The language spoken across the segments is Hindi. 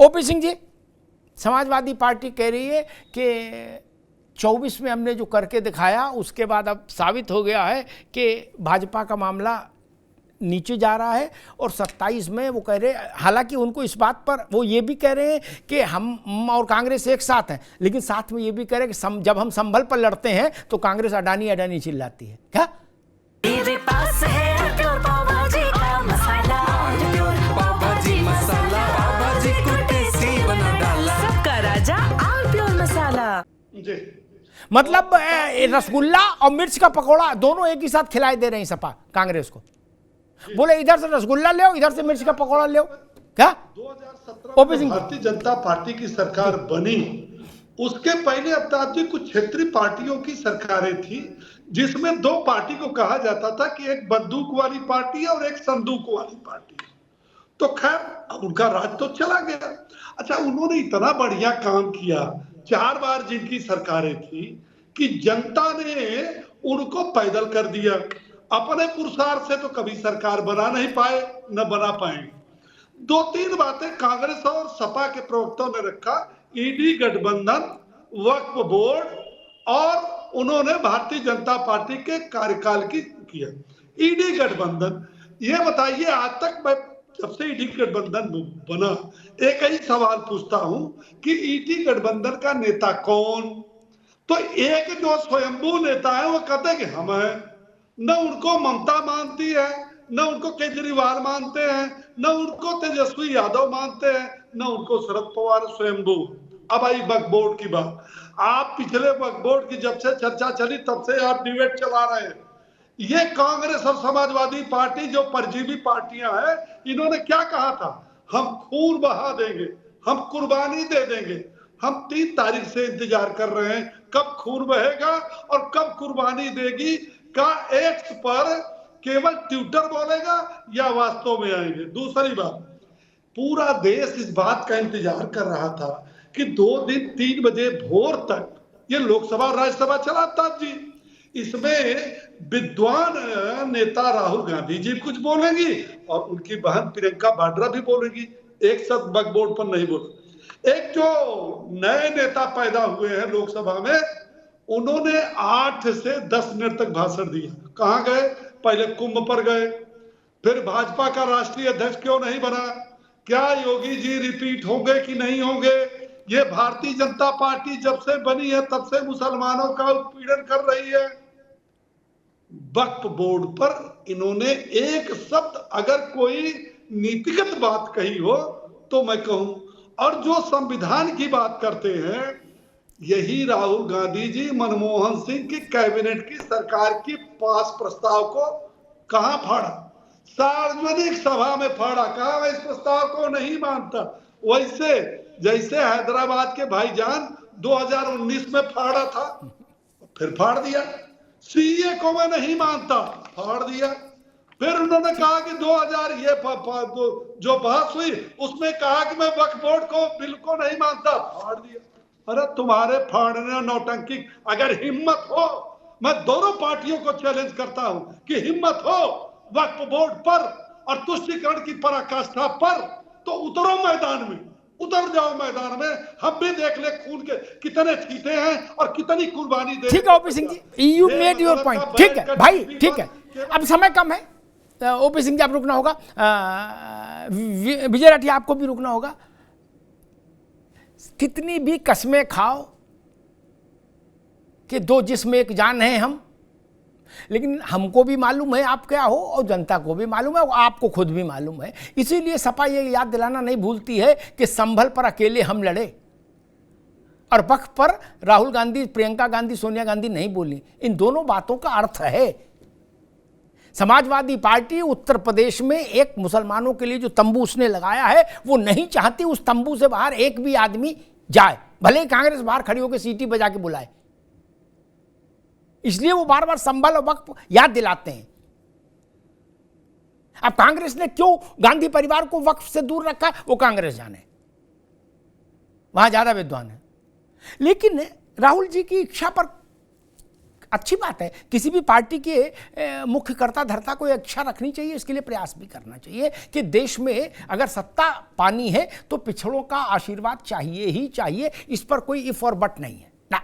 ओपी सिंह जी, समाजवादी पार्टी कह रही है कि 24 में हमने जो करके दिखाया उसके बाद अब साबित हो गया है कि भाजपा का मामला नीचे जा रहा है, और 27 में वो कह रहे हैं, हालांकि उनको इस बात पर वो ये भी कह रहे हैं कि हम और कांग्रेस एक साथ हैं, लेकिन साथ में ये भी कह रहे हैं कि जब हम संभल पर लड़ते हैं तो कांग्रेस अडानी अडानी चिल्लाती है। क्या मेरे पास है प्योर पाव भाजी का मसाला, पाव भाजी मसाला, पाव भाजी को टेस्टी बना डाला, सबका राजा आल प्योर मसाला। मतलब रसगुल्ला और मिर्च का पकौड़ा दोनों एक ही साथ खिलाए दे रहे हैं सपा कांग्रेस को। बोले इधर से रसगुल्ला ले, इधर से मिर्च का पकौड़ा ले। क्या 2017 में भारतीय जनता पार्टी की सरकार बनी, उसके पहले अब जी कुछ क्षेत्रीय पार्टियों की सरकारें थी, जिसमें दो पार्टी को कहा जाता था कि एक बंदूक वाली पार्टी है और एक संदूक वाली पार्टी। तो खैर उनका राज तो चला गया। अच्छा, उन्होंने इतना बढ़िया काम किया, 4 बार जिनकी सरकारें थी, कि जनता ने उनको पैदल कर दिया। अपने पुरुषार्थ से तो कभी सरकार बना नहीं पाए, न बना पाएंगे। 2-3 बातें कांग्रेस और सपा के प्रवक्ताओं ने रखा, ईडी गठबंधन, वक्फ बोर्ड, और उन्होंने भारतीय जनता पार्टी के कार्यकाल की किया। ईडी गठबंधन, ये बताइए, आज तक मैं जब से ईडी गठबंधन बना एक ही सवाल पूछता हूं कि ईडी गठबंधन का नेता कौन? तो एक जो स्वयंभू नेता है वो कहते हैं कि हम हैं। न उनको ममता मानती है, न उनको केजरीवाल मानते हैं, न उनको तेजस्वी यादव मानते हैं, न उनको शरद पवार स्वयंभू। अब आई वक्फ बोर्ड की बात। आप पिछले वक्फ बोर्ड की जब से चर्चा चली तब से आप डिबेट चला रहे हैं। ये कांग्रेस और समाजवादी पार्टी जो परजीवी पार्टियां हैं, इन्होंने क्या कहा था? हम खून बहा देंगे, हम कुर्बानी दे देंगे। हम 3 तारीख से इंतजार कर रहे हैं कब खून बहेगा और कब कुर्बानी देगी का एक्स पर केवल ट्विटर बोलेगा या वास्तव में आएंगे। दूसरी बात, पूरा देश इस बात का इंतजार कर रहा था कि 2 दिन 3 बजे भोर तक ये लोकसभा और राज्यसभा चला था जी। इसमें विद्वान नेता राहुल गांधी जी कुछ बोलेंगी और उनकी बहन प्रियंका वाड्रा भी बोलेंगी, एक साथ वक्फ बोर्ड पर नहीं बोले। एक जो नए नेता पैदा हुए हैं लोकसभा में, उन्होंने 8 से 10 मिनट तक भाषण दिया। कहां गए? पहले कुंभ पर गए, फिर भाजपा का राष्ट्रीय अध्यक्ष क्यों नहीं बना, क्या योगी जी रिपीट होंगे कि नहीं होंगे, ये भारतीय जनता पार्टी जब से बनी है तब से मुसलमानों का उत्पीड़न कर रही है। वक्फ बोर्ड पर इन्होंने एक शब्द अगर कोई नीतिगत बात कही हो तो मैं कहूं, और जो संविधान की बात करते हैं, यही राहुल गांधी जी मनमोहन सिंह की कैबिनेट की सरकार की पास प्रस्ताव को कहां फाड़ा? सार्वजनिक सभा में फाड़ा। कहा मैं इस प्रस्ताव को नहीं मानता। वैसे जैसे हैदराबाद के भाईजान 2019 में फाड़ा था, फिर फाड़ दिया। सीए को मैं नहीं मानता, फाड़ दिया। फिर उन्होंने कहा कि 2000 ये जो बहस हुई उसमें कहा कि मैं वक्फ बोर्ड को बिल को नहीं मानता, फाड़ दिया। अरे तुम्हारे फाड़ने नौटंकी, अगर हिम्मत हो, मैं दोनों पार्टियों को चैलेंज करता हूं कि हिम्मत हो वक्फ बोर्ड पर और तुष्टीकरण की पराकाष्ठा पर, तो उतरो मैदान में, उतर जाओ मैदान में। हम भी देख ले खून के कितने छींटे हैं और कितनी कुर्बानी दे। ठीक है OP Singh ji, you made your point. ठीक है भाई, ठीक है, अब समय कम है। ओपी सिंह जी आप रुकना होगा, विजय राठी आपको भी रुकना होगा। कितनी भी कस्में खाओ कि 2 जिस्म एक जान है हम, लेकिन हमको भी मालूम है आप क्या हो और जनता को भी मालूम है और आपको खुद भी मालूम है। इसीलिए सपा ये याद दिलाना नहीं भूलती है कि संभल पर अकेले हम लड़े और वक्फ पर राहुल गांधी, प्रियंका गांधी, सोनिया गांधी नहीं बोली। इन दोनों बातों का अर्थ है, समाजवादी पार्टी उत्तर प्रदेश में एक मुसलमानों के लिए जो तंबू उसने लगाया है, वो नहीं चाहती उस तंबू से बाहर एक भी आदमी जाए, भले ही कांग्रेस बाहर खड़ी होकर सीटी बजा के बुलाए। इसलिए वो बार बार संभल और वक्फ याद दिलाते हैं। अब कांग्रेस ने क्यों गांधी परिवार को वक्फ से दूर रखा, वो कांग्रेस जाने, वहां ज्यादा विद्वान है। लेकिन राहुल जी की इच्छा पर अच्छी बात है, किसी भी पार्टी के मुख्य कर्ता धर्ता को इच्छा रखनी चाहिए, इसके लिए प्रयास भी करना चाहिए कि देश में अगर सत्ता पानी है तो पिछड़ों का आशीर्वाद चाहिए ही चाहिए, इस पर कोई इफ और बट नहीं है ना।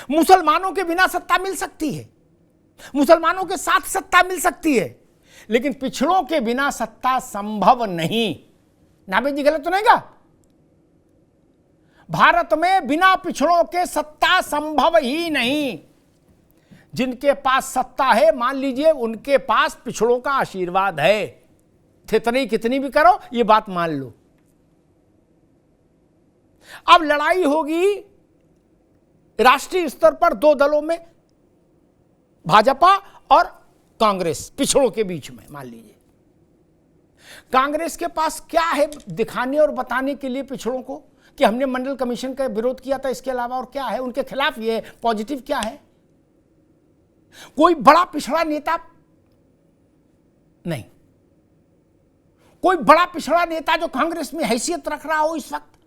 मुसलमानों के बिना सत्ता मिल सकती है, मुसलमानों के साथ सत्ता मिल सकती है, लेकिन पिछड़ों के बिना सत्ता संभव नहीं। नाबे जी गलत तो नहीं कहा? भारत में बिना पिछड़ों के सत्ता संभव ही नहीं। जिनके पास सत्ता है मान लीजिए उनके पास पिछड़ों का आशीर्वाद है, थितनी कितनी भी करो ये बात मान लो। अब लड़ाई होगी राष्ट्रीय स्तर पर दो दलों में, भाजपा और कांग्रेस, पिछड़ों के बीच में। मान लीजिए कांग्रेस के पास क्या है दिखाने और बताने के लिए पिछड़ों को कि हमने मंडल कमीशन का विरोध किया था, इसके अलावा और क्या है उनके खिलाफ? ये पॉजिटिव क्या है? कोई बड़ा पिछड़ा नेता नहीं, कोई बड़ा पिछड़ा नेता जो कांग्रेस में हैसियत रख रहा हो इस वक्त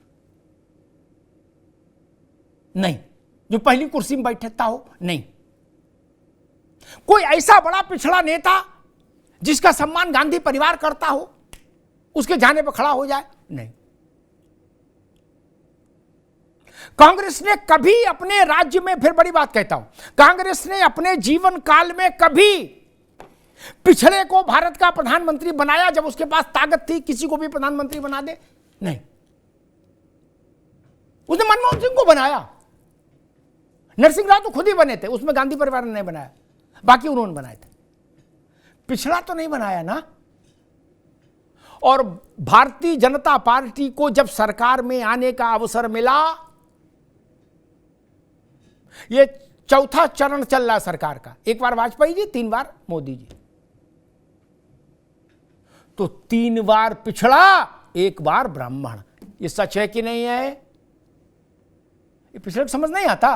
नहीं, जो पहली कुर्सी में बैठता हो नहीं। कोई ऐसा बड़ा पिछड़ा नेता जिसका सम्मान गांधी परिवार करता हो उसके जाने पर खड़ा हो जाए नहीं। कांग्रेस ने कभी अपने राज्य में, फिर बड़ी बात कहता हूं, कांग्रेस ने अपने जीवन काल में कभी पिछड़े को भारत का प्रधानमंत्री बनाया जब उसके पास ताकत थी किसी को भी प्रधानमंत्री बना दे? नहीं। उसने मनमोहन सिंह को बनाया, नरसिंह राव तो खुद ही बने थे, उसमें गांधी परिवार ने नहीं बनाया, बाकी उन्होंने बनाए थे। पिछड़ा तो नहीं बनाया ना। और भारतीय जनता पार्टी को जब सरकार में आने का अवसर मिला, ये चौथा चरण चल रहा सरकार का, एक बार वाजपेयी जी, 3 बार मोदी जी, तो 3 बार पिछड़ा, 1 बार ब्राह्मण। ये सच है कि नहीं है? ये पिछड़े को समझ नहीं आता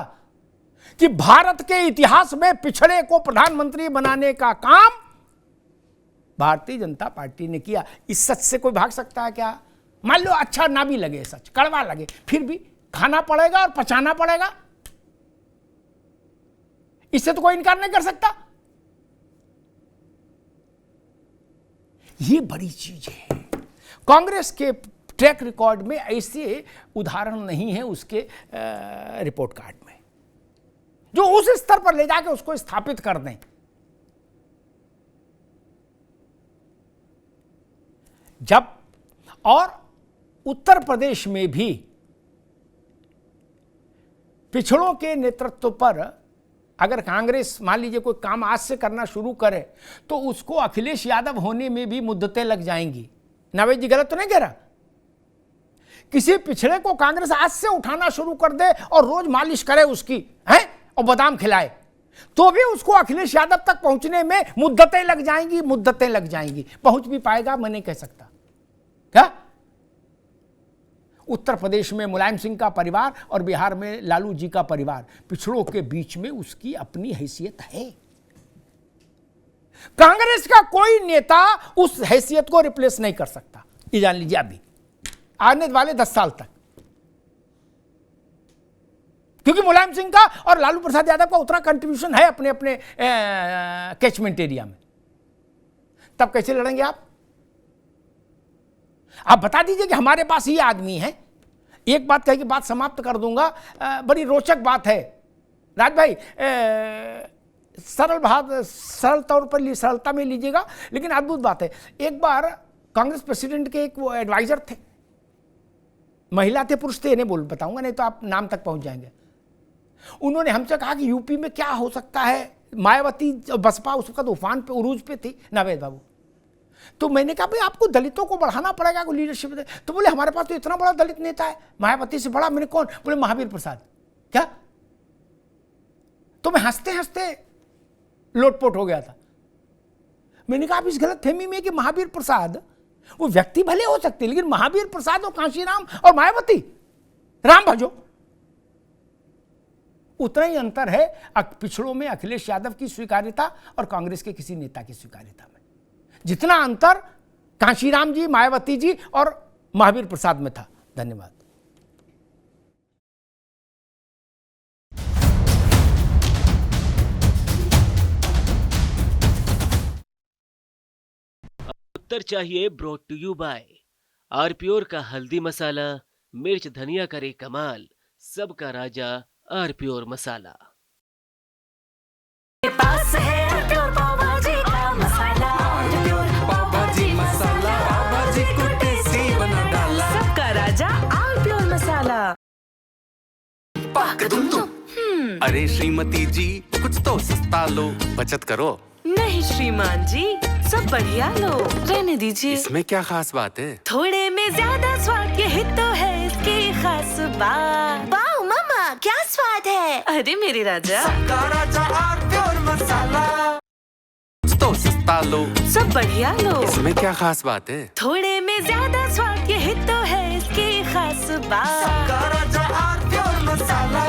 कि भारत के इतिहास में पिछड़े को प्रधानमंत्री बनाने का काम भारतीय जनता पार्टी ने किया। इस सच से कोई भाग सकता है क्या? मान लो अच्छा ना भी लगे, सच कड़वा लगे, फिर भी खाना पड़ेगा और पचाना पड़ेगा, इससे तो कोई इनकार नहीं कर सकता। ये बड़ी चीज है। कांग्रेस के ट्रैक रिकॉर्ड में ऐसे उदाहरण नहीं है उसके रिपोर्ट कार्ड में जो उस स्तर पर ले जाके उसको स्थापित कर दें। जब और उत्तर प्रदेश में भी पिछड़ों के नेतृत्व पर अगर कांग्रेस मान लीजिए कोई काम आज से करना शुरू करे तो उसको अखिलेश यादव होने में भी मुद्दतें लग जाएंगी। नावेद जी गलत तो नहीं कह रहा? किसी पिछड़े को कांग्रेस आज से उठाना शुरू कर दे और रोज मालिश करे उसकी है और बादाम खिलाए तो भी उसको अखिलेश यादव तक पहुंचने में मुद्दतें लग जाएंगी, मुद्दतें लग जाएंगी। पहुंच भी पाएगा मैं नहीं कह सकता। क्या उत्तर प्रदेश में मुलायम सिंह का परिवार और बिहार में लालू जी का परिवार, पिछड़ों के बीच में उसकी अपनी हैसियत है। कांग्रेस का कोई नेता उस हैसियत को रिप्लेस नहीं कर सकता, ये जान लीजिए अभी आने वाले 10 साल तक, क्योंकि मुलायम सिंह का और लालू प्रसाद यादव का उतना कंट्रीब्यूशन है अपने अपने कैचमेंट एरिया में। तब कैसे लड़ेंगे आप बता दीजिए कि हमारे पास ये आदमी है। एक बात कह के बात समाप्त कर दूंगा, बड़ी रोचक बात है राज भाई, सरल तौर पर सरलता में लीजिएगा, लेकिन अद्भुत बात है। एक बार कांग्रेस प्रेसिडेंट के एक वो एडवाइजर थे, महिला थे पुरुष थे नहीं बताऊंगा नहीं तो आप नाम तक पहुंच जाएंगे। उन्होंने हमसे कहा कि यूपी में क्या हो सकता है, मायावती बसपा उस वक्त उफान पे उरूज पे थी नावेद बाबू। तो मैंने कहा भाई आपको दलितों को बढ़ाना पड़ेगा, कोई लीडरशिप दे। तो बोले हमारे पास तो इतना बड़ा दलित नेता है मायावती से बड़ा। मैंने कौन? बोले महावीर प्रसाद। क्या? तो मैं हंसते हंसते लोटपोट हो गया था। मैंने कहा आप इस गलत फहमी में कि महावीर प्रसाद वो व्यक्ति भले हो सकते लेकिन महावीर प्रसाद और कांशीराम और मायावती राम भजो उतना ही अंतर है पिछड़ों में अखिलेश यादव की स्वीकार्यता और कांग्रेस के किसी नेता की स्वीकार्यता में, जितना अंतर कांशीराम जी, मायावती जी और महावीर प्रसाद में था। धन्यवाद। उत्तर चाहिए brought to you by R Pure का हल्दी मसाला, मिर्च धनिया करे कमाल, सबका राजा आर प्योर मसाला। मेरे पास है आर प्योर पाव भाजी का मसाला, आर प्योर पाव भाजी मसाला, पाव भाजी को टेस्टी बना डाला, सबका राजा आर प्योर मसाला। अरे श्रीमती जी कुछ तो सस्ता लो, बचत करो। नहीं श्रीमान जी, सब बढ़िया लो, रहने दीजिए। इसमें क्या खास बात है? थोड़े में ज्यादा स्वाद, यही तो है इसकी खास बात। वाओ मामा, क्या स्वाद है। अरे मेरे राजा, सबका राजा आर प्योर मसाला। कुछ तो सस्ता लो, सब बढ़िया लो, इसमें क्या खास बात है? थोड़े में ज्यादा स्वाद, यही तो है इसकी खास बात। सबका राजा R pure masala.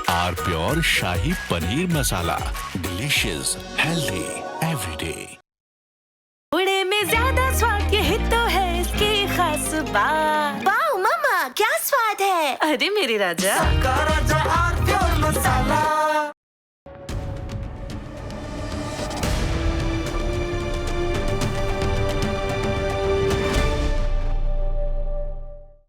R pure shahi paneer masala, delicious healthy everyday. थोड़े में ज्यादा स्वाद, यही तो है इसकी खास बात। वाओ मामा, क्या स्वाद है। अरे मेरे राजा, सबका राजा आर प्योर